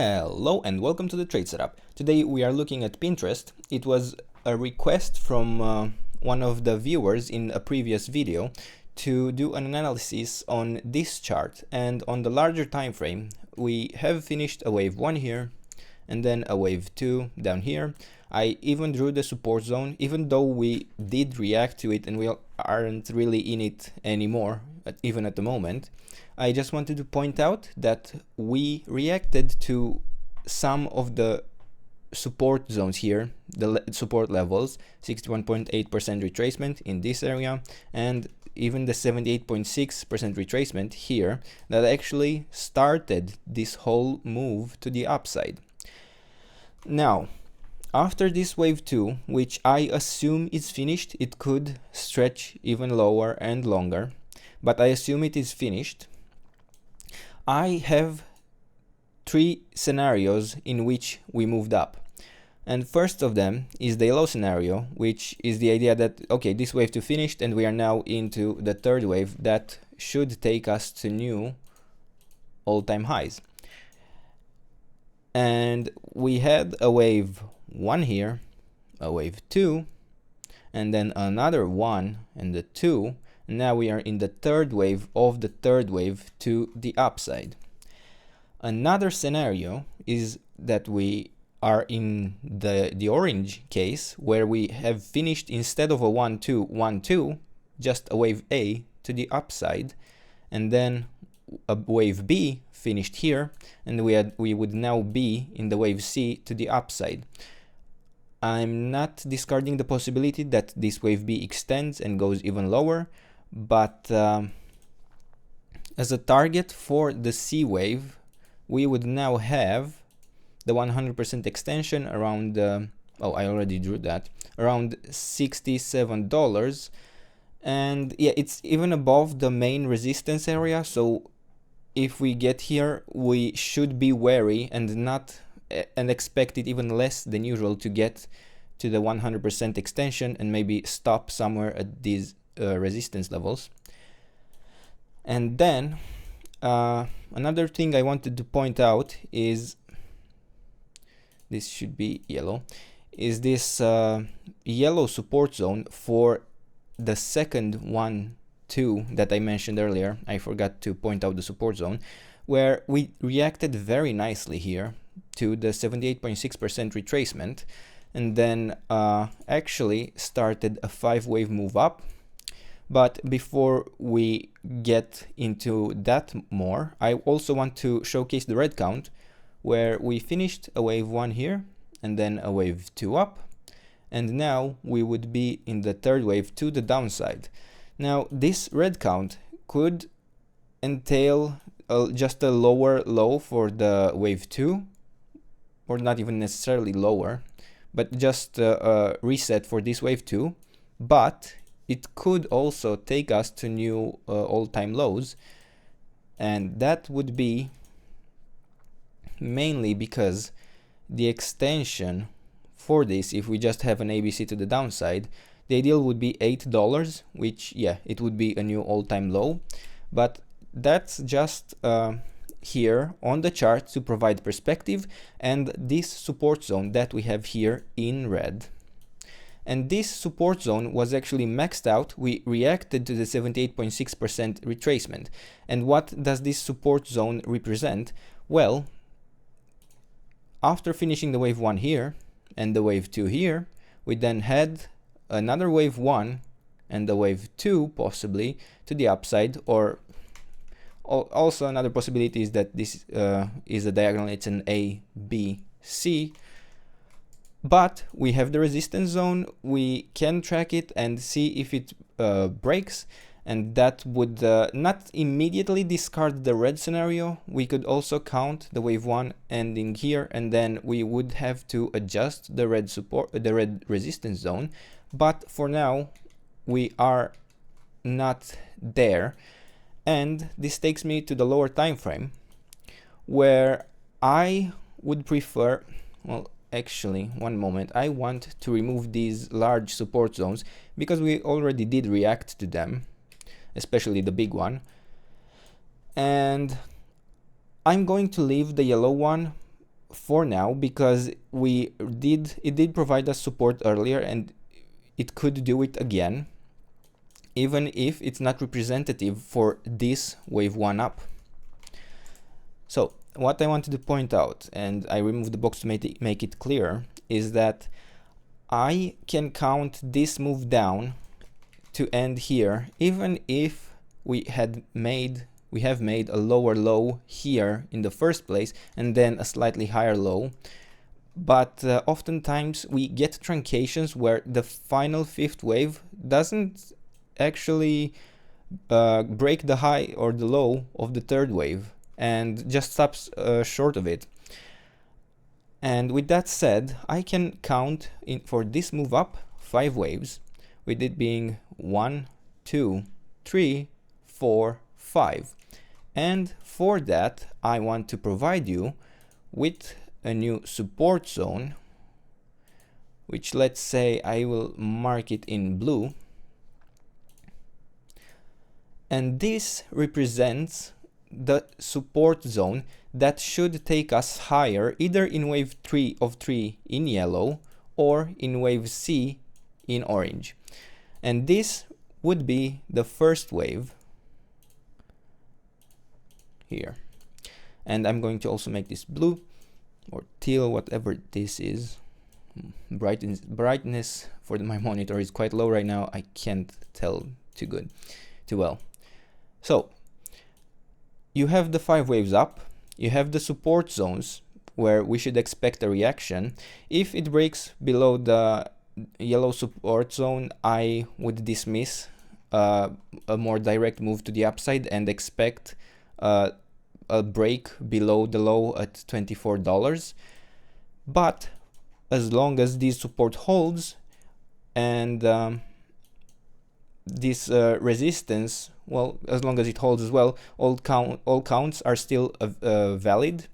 Hello and welcome to the trade setup. Today we are looking at Pinterest. It was a request from one of the viewers in a previous video to do an analysis on this chart, and on the larger time frame we have finished a wave 1 here and then a wave 2 down here. I even drew the support zone, even though we did react to it and we aren't really in it anymore, even at the moment. I just wanted to point out that we reacted to some of the support zones here, the support levels, 61.8% retracement in this area, and even the 78.6% retracement here, that actually started this whole move to the upside. Now, after this wave 2, which I assume is finished, it could stretch even lower and longer, but I assume it is finished. I have three scenarios in which we moved up. And first of them is the yellow scenario, which is the idea that, okay, this wave 2 finished and we are now into the third wave that should take us to new all-time highs. And we had a wave 1 here, a wave 2, and then another 1 and the 2. Now we are in the third wave of the third wave to the upside. Another scenario is that we are in the orange case, where we have finished, instead of a 1-2, 1-2, just a wave A to the upside, and then a wave B finished here, and we would now be in the wave C to the upside. I'm not discarding the possibility that this wave B extends and goes even lower, but as a target for the C wave, we would now have the 100% extension around, I already drew that, around $67. And yeah, it's even above the main resistance area, so if we get here, we should be wary and expect it even less than usual to get to the 100% extension and maybe stop somewhere at these resistance levels. And then another thing I wanted to point out is, this should be yellow, is this yellow support zone for the second 1-2 that I mentioned earlier. I forgot to point out the support zone, where we reacted very nicely here to the 78.6% retracement, and then actually started a 5-wave move up. But before we get into that more, I also want to showcase the red count, where we finished a wave 1 here and then a wave 2 up, and now we would be in the third wave to the downside. Now this red count could entail just a lower low for the wave 2, or not even necessarily lower, but just a reset for this wave 2, but it could also take us to new all-time lows, and that would be mainly because the extension for this, if we just have an ABC to the downside, the ideal would be $8, which, yeah, it would be a new all-time low, but that's just here on the chart to provide perspective, and this support zone that we have here in red. And this support zone was actually maxed out. We reacted to the 78.6% retracement. And what does this support zone represent? Well, after finishing the wave 1 here and the wave 2 here, we then had another wave 1 and the wave 2 possibly to the upside, or also another possibility is that this is a diagonal, it's an A, B, C. But we have the resistance zone, we can track it and see if it breaks, and that would not immediately discard the red scenario. We could also count the wave 1 ending here, and then we would have to adjust the red resistance zone. But for now, we are not there, and this takes me to the lower time frame, where I would prefer, well, actually, one moment, I want to remove these large support zones because we already did react to them, especially the big one, and I'm going to leave the yellow one for now, because it did provide us support earlier, and it could do it again, even if it's not representative for this wave 1 up. So what I wanted to point out, and I removed the box to make it clear, is that I can count this move down to end here, even if we have made a lower low here in the first place and then a slightly higher low. But oftentimes we get truncations where the final fifth wave doesn't actually break the high or the low of the third wave and just stops short of it. And with that said, I can count for this move up 5 waves, with it being 1, 2, 3, 4, 5. And for that, I want to provide you with a new support zone, which, let's say, I will mark it in blue. And this represents the support zone that should take us higher, either in wave 3 of 3 in yellow or in wave C in orange. And this would be the first wave here. And I'm going to also make this blue or teal, whatever this is. Brightness for my monitor is quite low right now. I can't tell too well. So you have the 5 waves up, you have the support zones where we should expect a reaction. If it breaks below the yellow support zone, I would dismiss a more direct move to the upside and expect a break below the low at $24. But as long as this support holds and this resistance, well, as long as it holds as well, all counts are still valid.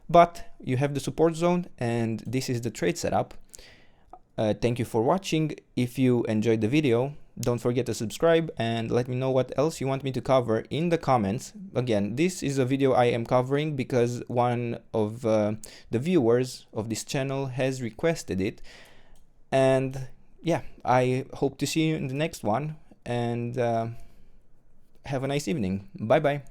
But you have the support zone, and this is the trade setup. Thank you for watching. If you enjoyed the video, don't forget to subscribe and let me know what else you want me to cover in the comments. Again, this is a video I am covering because one of the viewers of this channel has requested it. And yeah, I hope to see you in the next one, and have a nice evening. Bye bye.